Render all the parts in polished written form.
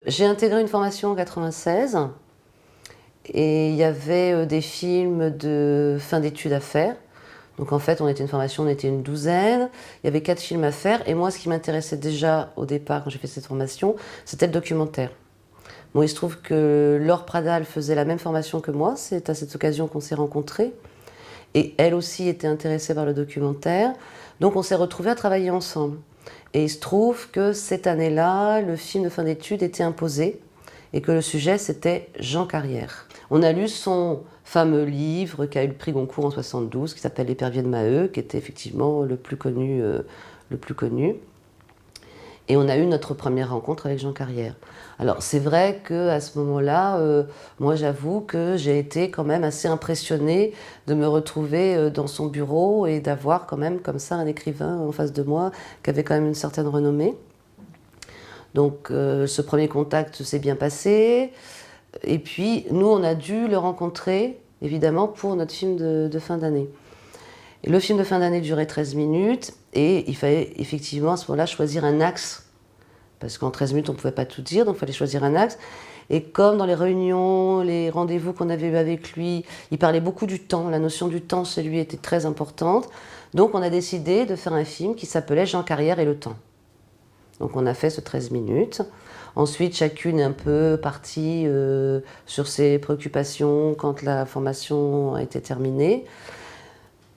J'ai intégré une formation en 96 et il y avait des films de fin d'études à faire. Donc en fait, on était une formation, on était une douzaine, il y avait 4 films à faire et moi, ce qui m'intéressait déjà au départ quand j'ai fait cette formation, c'était le documentaire. Bon, il se trouve que Laure Pradal faisait la même formation que moi, c'est à cette occasion qu'on s'est rencontrés. Et elle aussi était intéressée par le documentaire. Donc on s'est retrouvés à travailler ensemble. Et il se trouve que cette année-là, le film de fin d'études était imposé et que le sujet c'était Jean Carrière. On a lu son fameux livre qui a eu le prix Goncourt en 72, qui s'appelle L'Épervier de Maheu, qui était effectivement le plus connu. Et on a eu notre première rencontre avec Jean Carrière. Alors c'est vrai qu'à ce moment-là, moi j'avoue que j'ai été quand même assez impressionnée de me retrouver dans son bureau et d'avoir quand même comme ça un écrivain en face de moi qui avait quand même une certaine renommée. Donc ce premier contact s'est bien passé. Et puis nous on a dû le rencontrer évidemment pour notre film de fin d'année. Et le film de fin d'année durait 13 minutes et il fallait effectivement à ce moment-là choisir un axe. Parce qu'en 13 minutes, on ne pouvait pas tout dire, donc il fallait choisir un axe. Et comme dans les réunions, les rendez-vous qu'on avait eus avec lui, il parlait beaucoup du temps, la notion du temps chez lui était très importante. Donc on a décidé de faire un film qui s'appelait Jean Carrière et le temps. Donc on a fait ce 13 minutes. Ensuite, chacune est un peu partie sur ses préoccupations quand la formation a été terminée.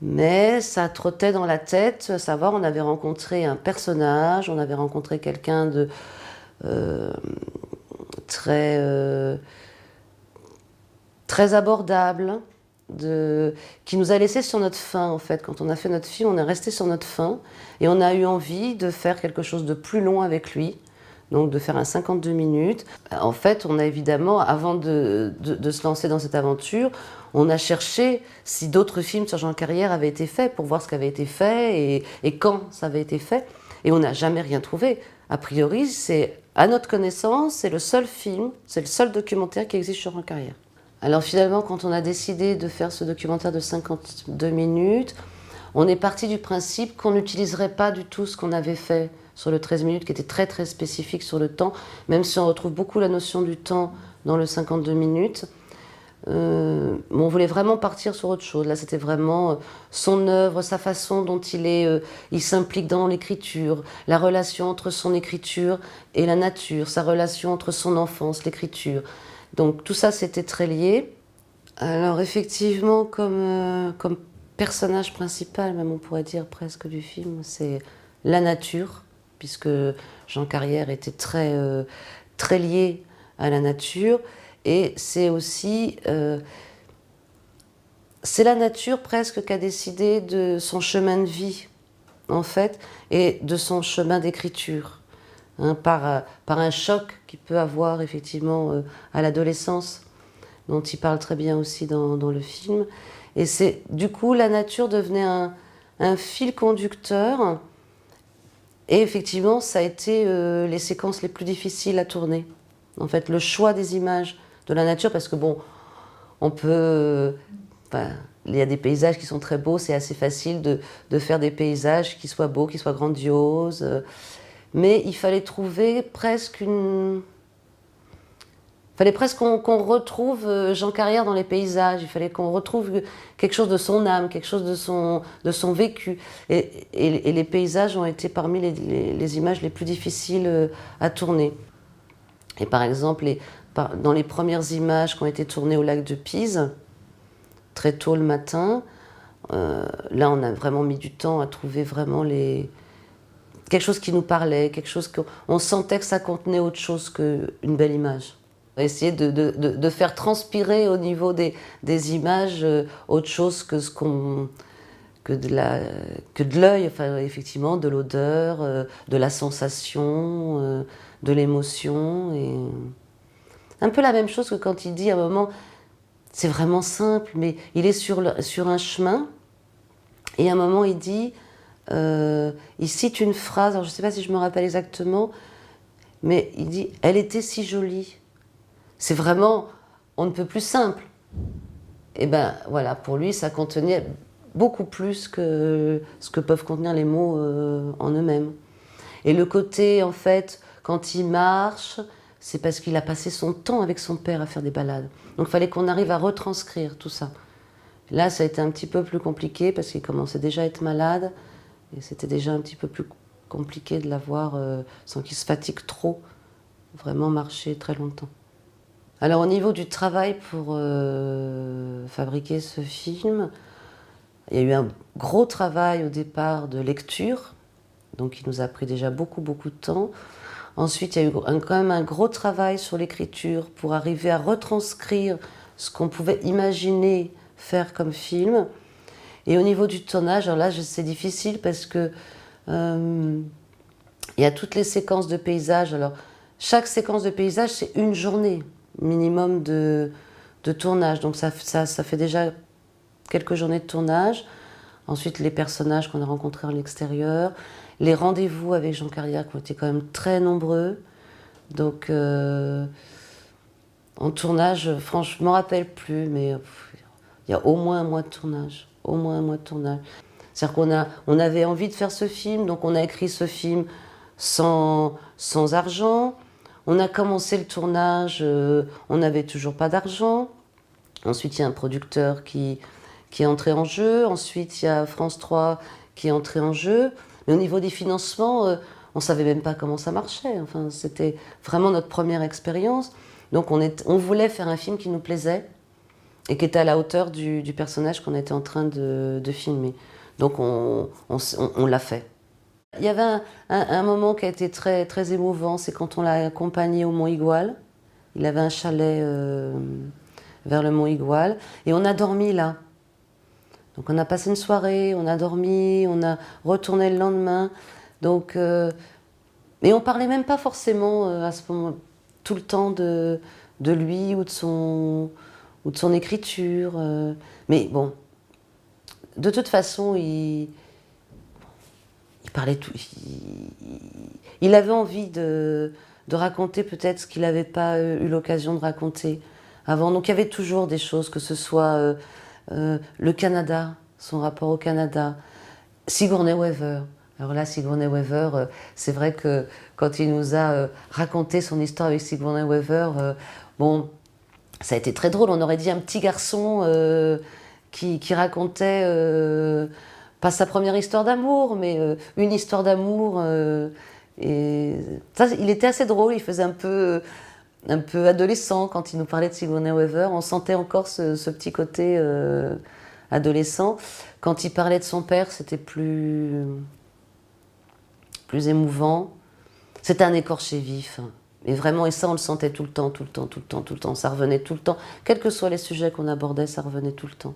Mais ça trottait dans la tête, à savoir, on avait rencontré un personnage, on avait rencontré quelqu'un de très, très abordable, qui nous a laissé sur notre faim en fait. Quand on a fait notre film, on est resté sur notre faim et on a eu envie de faire quelque chose de plus long avec lui. Donc de faire un 52 minutes. En fait, on a évidemment, avant de se lancer dans cette aventure, on a cherché si d'autres films sur Jean Carrière avaient été faits pour voir ce qui avait été fait et quand ça avait été fait. Et on n'a jamais rien trouvé. A priori, c'est, à notre connaissance, c'est le seul film, c'est le seul documentaire qui existe sur Jean Carrière. Alors finalement, quand on a décidé de faire ce documentaire de 52 minutes, on est parti du principe qu'on n'utiliserait pas du tout ce qu'on avait fait sur le 13 minutes, qui était très très spécifique sur le temps, même si on retrouve beaucoup la notion du temps dans le 52 minutes. On voulait vraiment partir sur autre chose. Là, c'était vraiment son œuvre, sa façon dont il s'implique dans l'écriture, la relation entre son écriture et la nature, sa relation entre son enfance, l'écriture. Donc tout ça, c'était très lié. Alors effectivement, comme personnage principal, même on pourrait dire presque du film, c'est la nature, puisque Jean Carrière était très lié à la nature. Et c'est aussi, c'est la nature presque qui a décidé de son chemin de vie, en fait, et de son chemin d'écriture, hein, par un choc qu'il peut avoir effectivement à l'adolescence, dont il parle très bien aussi dans le film. Et c'est, du coup, la nature devenait un fil conducteur. Et effectivement, ça a été les séquences les plus difficiles à tourner. En fait, le choix des images de la nature, parce que bon, on peut... Enfin, il y a des paysages qui sont très beaux, c'est assez facile de faire des paysages qui soient beaux, qui soient grandioses. Mais il fallait trouver presque une... Il fallait presque qu'on retrouve Jean Carrière dans les paysages, il fallait qu'on retrouve quelque chose de son âme, quelque chose de son vécu. Et les paysages ont été parmi les images les plus difficiles à tourner. Et par exemple, dans les premières images qui ont été tournées au lac de Pise, très tôt le matin, là on a vraiment mis du temps à trouver vraiment quelque chose qui nous parlait, quelque chose qu'on sentait que ça contenait autre chose qu'une belle image. Essayer de faire transpirer au niveau des images autre chose que de l'œil, enfin, effectivement, de l'odeur, de la sensation, de l'émotion. Et un peu la même chose que quand il dit à un moment, c'est vraiment simple, mais il est sur un chemin, et à un moment il dit, il cite une phrase, alors je ne sais pas si je me rappelle exactement, mais il dit « Elle était si jolie ». C'est vraiment, on ne peut plus simple. Et ben voilà, pour lui, ça contenait beaucoup plus que ce que peuvent contenir les mots en eux-mêmes. Et le côté, en fait, quand il marche, c'est parce qu'il a passé son temps avec son père à faire des balades. Donc il fallait qu'on arrive à retranscrire tout ça. Là, ça a été un petit peu plus compliqué parce qu'il commençait déjà à être malade et c'était déjà un petit peu plus compliqué de l'avoir sans qu'il se fatigue trop, vraiment marcher très longtemps. Alors au niveau du travail pour fabriquer ce film, il y a eu un gros travail au départ de lecture, donc il nous a pris déjà beaucoup de temps. Ensuite, il y a eu quand même un gros travail sur l'écriture pour arriver à retranscrire ce qu'on pouvait imaginer faire comme film. Et au niveau du tournage, alors là c'est difficile parce que il y a toutes les séquences de paysages. Alors chaque séquence de paysage, c'est une journée minimum de tournage. Donc ça fait déjà quelques journées de tournage. Ensuite, les personnages qu'on a rencontrés à l'extérieur. Les rendez-vous avec Jean Carrière qui ont été quand même très nombreux. Donc, en tournage, franchement, je ne me rappelle plus, mais il y a au moins un mois de tournage. Au moins un mois de tournage. C'est-à-dire qu'on avait envie de faire ce film, donc on a écrit ce film sans argent. On a commencé le tournage, on n'avait toujours pas d'argent. Ensuite, il y a un producteur qui est entré en jeu. Ensuite, il y a France 3 qui est entré en jeu. Mais au niveau des financements, on ne savait même pas comment ça marchait. Enfin, c'était vraiment notre première expérience. Donc on voulait faire un film qui nous plaisait et qui était à la hauteur du personnage qu'on était en train de filmer. Donc on l'a fait. Il y avait un moment qui a été très émouvant, c'est quand on l'a accompagné au Mont Igual. Il avait un chalet vers le Mont Igual et on a dormi là. Donc on a passé une soirée, on a dormi, on a retourné le lendemain. Donc, et on parlait même pas forcément à ce moment tout le temps de lui ou de son écriture. Mais bon, de toute façon, il parlait tout. Il avait envie de raconter peut-être ce qu'il n'avait pas eu l'occasion de raconter avant. Donc il y avait toujours des choses, que ce soit le Canada, son rapport au Canada, Sigourney Weaver. Alors là, Sigourney Weaver, c'est vrai que quand il nous a raconté son histoire avec Sigourney Weaver, bon, ça a été très drôle. On aurait dit un petit garçon qui racontait pas sa première histoire d'amour, mais une histoire d'amour. Et ça, il était assez drôle. Il faisait un peu adolescent quand il nous parlait de Sigourney Weaver. On sentait encore ce petit côté adolescent. Quand il parlait de son père, c'était plus émouvant. C'était un écorché vif. Et vraiment, et ça, on le sentait tout le temps. Ça revenait tout le temps. Quels que soient les sujets qu'on abordait, ça revenait tout le temps.